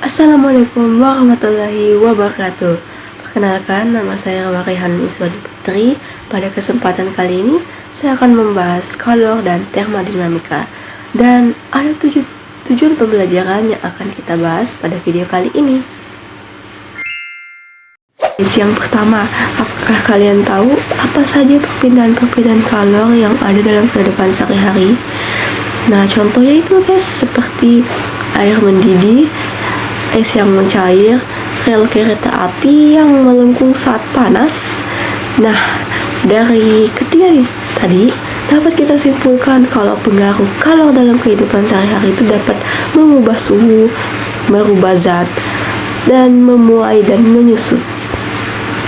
Assalamualaikum warahmatullahi wabarakatuh. Perkenalkan, nama saya Raihan Iswadi Putri. Pada kesempatan kali ini, saya akan membahas kalor dan termodinamika. Dan ada tujuan pembelajaran yang akan kita bahas pada video kali ini. Yang pertama, apakah kalian tahu apa saja perpindahan-perpindahan kalor yang ada dalam kehidupan sehari-hari? Nah, contohnya itu guys, seperti air mendidih, es yang mencair, rel kereta api yang melengkung saat panas. Nah, dari ketiga tadi dapat kita simpulkan kalau pengaruh kalor dalam kehidupan sehari-hari itu dapat mengubah suhu, merubah zat, dan memuai dan menyusut.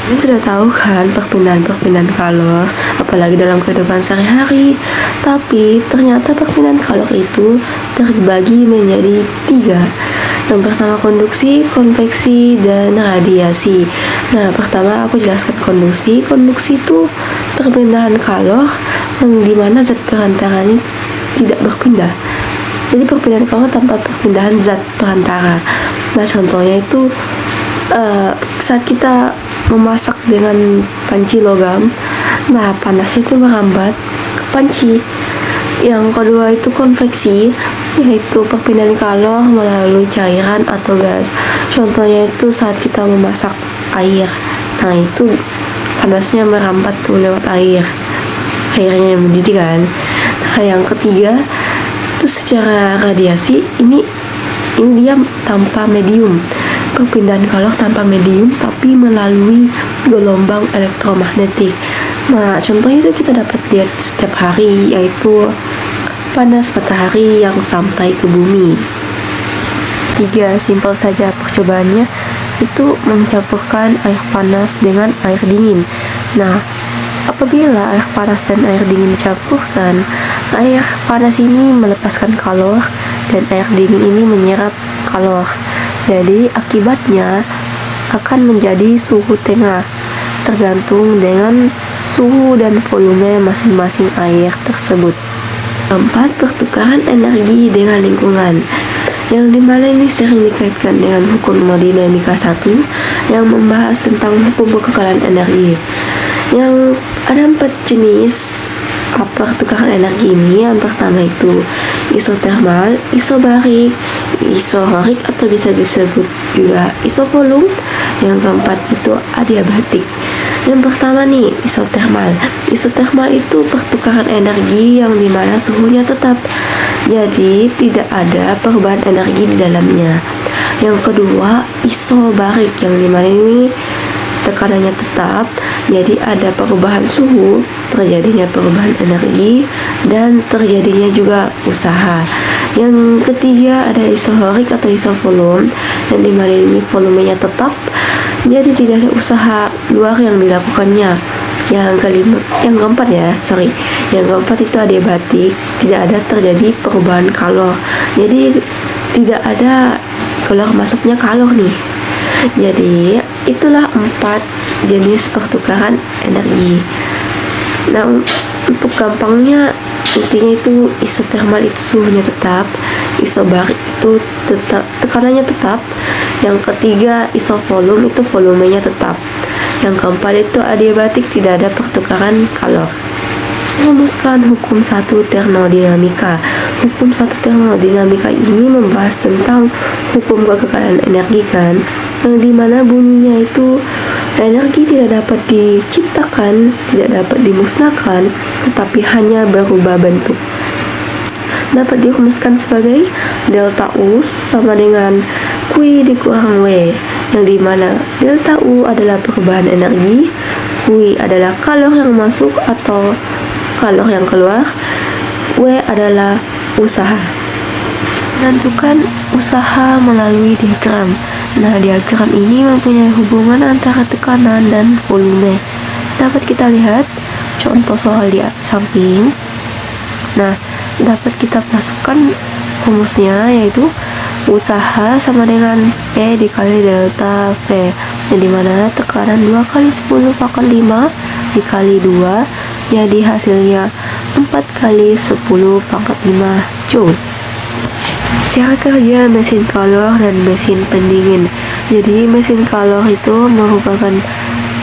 Kalian sudah tahu kan perpindahan-perpindahan kalor, apalagi dalam kehidupan sehari-hari. Tapi ternyata perpindahan kalor itu terbagi menjadi 3. Yang pertama konduksi, konveksi, dan radiasi. Nah, pertama aku jelaskan konduksi. Konduksi itu perpindahan kalor yang dimana zat perantaranya itu tidak berpindah. Jadi perpindahan kalor tanpa perpindahan zat perantara. Nah, contohnya itu saat kita memasak dengan panci logam, nah panasnya itu merambat ke panci. Yang kedua itu konveksi, yaitu perpindahan kalor melalui cairan atau gas. Contohnya itu saat kita memasak air, nah itu panasnya merambat tuh lewat airnya yang mendidih kan. Nah, yang ketiga itu secara radiasi, ini dia tanpa medium, perpindahan kalor tanpa medium tapi melalui gelombang elektromagnetik. Nah, contohnya itu kita dapat lihat setiap hari, yaitu panas matahari yang sampai ke bumi. 3, simpel saja percobaannya, itu mencampurkan air panas dengan air dingin. Nah, apabila air panas dan air dingin dicampurkan, air panas ini melepaskan kalor dan air dingin ini menyerap kalor. Jadi akibatnya akan menjadi suhu tengah, tergantung dengan suhu dan volume masing-masing air tersebut. 4, pertukaran energi dengan lingkungan, yang dimana ini sering dikaitkan dengan hukum termodinamika 1 yang membahas tentang hukum kekekalan energi. Yang ada 4 jenis pertukaran energi ini. Yang pertama itu isotermal, isobarik, isohorik atau bisa disebut juga isovolum. Yang keempat itu adiabatik. Yang pertama nih, isotermal. Isotermal itu pertukaran energi yang dimana suhunya tetap, jadi tidak ada perubahan energi di dalamnya. Yang kedua, isobarik, yang dimana ini tekanannya tetap, jadi ada perubahan suhu, terjadinya perubahan energi, dan terjadinya juga usaha. Yang ketiga ada isohorik atau isovolum, yang dimana ini volumenya tetap, jadi tidak ada usaha luar yang dilakukannya. Yang keempat itu adiabatik, tidak ada terjadi perubahan kalor, jadi tidak ada keluar masuknya kalor nih. Jadi itulah 4 jenis pertukaran energi. Nah, untuk gampangnya intinya itu isotermal itu suhunya tetap, isobarik itu tetap tekanannya tetap, yang ketiga isovolum itu volumenya tetap, yang keempat itu adiabatik, tidak ada pertukaran kalor. Merumuskan hukum 1 termodinamika. Hukum 1 termodinamika ini membahas tentang hukum kekekalan energi kan, yang dimana bunyinya itu energi tidak dapat diciptakan, tidak dapat dimusnahkan, tetapi hanya berubah bentuk. Dapat dirumuskan sebagai delta U sama dengan Q dikurang W, yang dimana delta U adalah perubahan energi, Q adalah kalor yang masuk atau kalor yang keluar, W adalah usaha. Menentukan usaha melalui diagram. Nah, diagram ini mempunyai hubungan antara tekanan dan volume. Dapat kita lihat contoh soal di samping. Nah, dapat kita masukkan rumusnya, yaitu usaha sama dengan E dikali delta V, yang dimana tekanan 2 kali 10 pangkat 5 dikali 2, jadi hasilnya 4 kali 10 pangkat 5 Joule. Cara kerja mesin kalor dan mesin pendingin. Jadi mesin kalor itu merupakan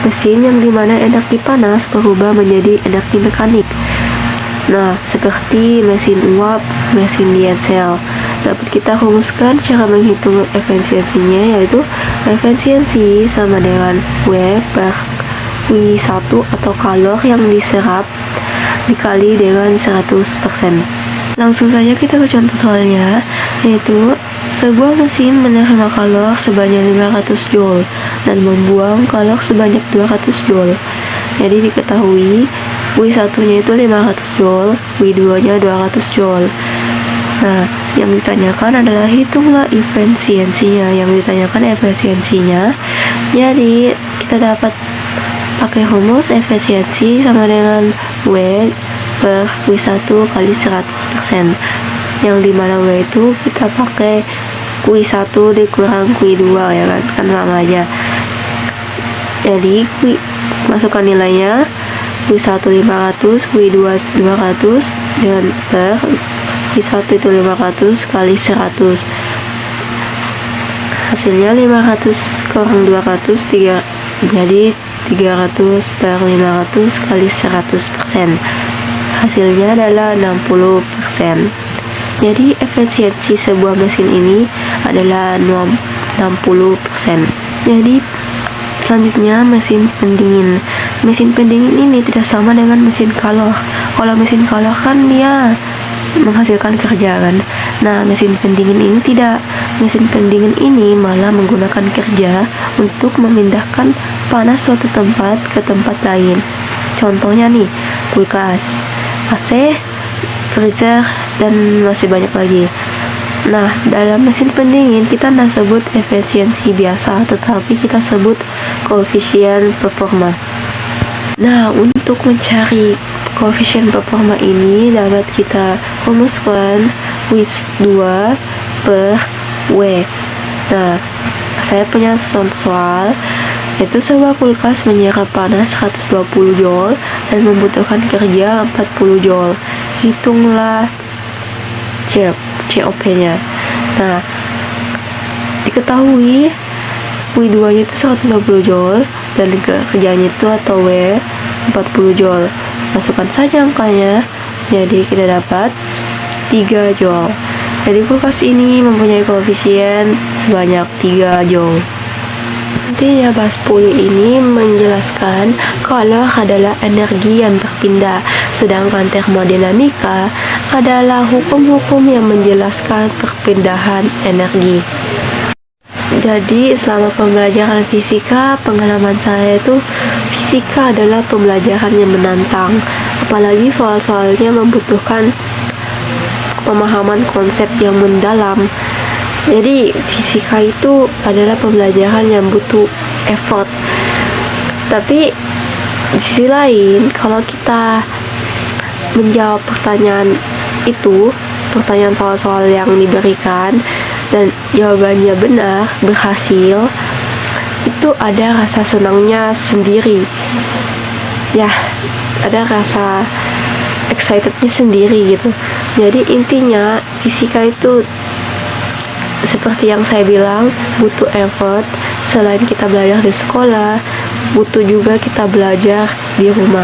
mesin yang dimana energi panas berubah menjadi energi mekanik. Nah, seperti mesin uap, mesin diesel. Dapat kita rumuskan cara menghitung efisiensinya, yaitu efisiensi sama dengan W per W1 atau kalor yang diserap dikali dengan 100%. Langsung saja kita ke contoh soalnya, yaitu sebuah mesin menerima kalor sebanyak 500 Joule dan membuang kalor sebanyak 200 Joule. Jadi diketahui W1-nya itu 500 Joule, W2-nya 200 Joule. Nah, yang ditanyakan adalah hitunglah efisiensinya. Jadi kita dapat pakai rumus efisiensi sama dengan W per W1 kali 100%, yang dimana W itu kita pakai Q1 dikurang Q2 ya kan sama aja. Jadi masukkan nilainya Q1 500, Q2 200 dan per Q1 itu 500 kali 100. Hasilnya 500 kurang 200 jadi 300 per 500 kali 100%. Hasilnya adalah 60%. Jadi efisiensi sebuah mesin ini adalah 60%. Jadi selanjutnya mesin pendingin. Mesin pendingin ini tidak sama dengan mesin kalor. Kalau mesin kalor kan dia menghasilkan kerja kan. Nah, mesin pendingin ini tidak. Mesin pendingin ini malah menggunakan kerja untuk memindahkan panas suatu tempat ke tempat lain. Contohnya nih, kulkas, AC, freezer, dan masih banyak lagi. Nah, dalam mesin pendingin kita tidak sebut efisiensi biasa, tetapi kita sebut koefisien performa. Nah, untuk mencari koefisien performa ini dapat kita rumuskan W2 per W. Nah, saya punya contoh soal, yaitu sebuah kulkas menyerap panas 120 Joule dan membutuhkan kerja 40 Joule. Hitunglah COP-nya. Nah, diketahui W2-nya itu 120 Joule dan kerjanya itu atau W 40 Joule. Masukkan saja angkanya, jadi kita dapat 3 Joule. Jadi kulkas ini mempunyai koefisien sebanyak 3 Joule. Intinya bab 10 ini menjelaskan kalor adalah energi yang berpindah, sedangkan termodinamika adalah hukum-hukum yang menjelaskan perpindahan energi. Jadi selama pembelajaran fisika, pengalaman saya itu fisika adalah pembelajaran yang menantang, apalagi soal-soalnya membutuhkan pemahaman konsep yang mendalam. Jadi fisika itu adalah pembelajaran yang butuh effort. Tapi di sisi lain, kalau kita menjawab pertanyaan soal-soal yang diberikan dan jawabannya benar, berhasil, itu ada rasa senangnya sendiri. Ya, ada rasa excitednya sendiri gitu. Jadi intinya fisika itu seperti yang saya bilang, butuh effort. Selain kita belajar di sekolah, butuh juga kita belajar di rumah.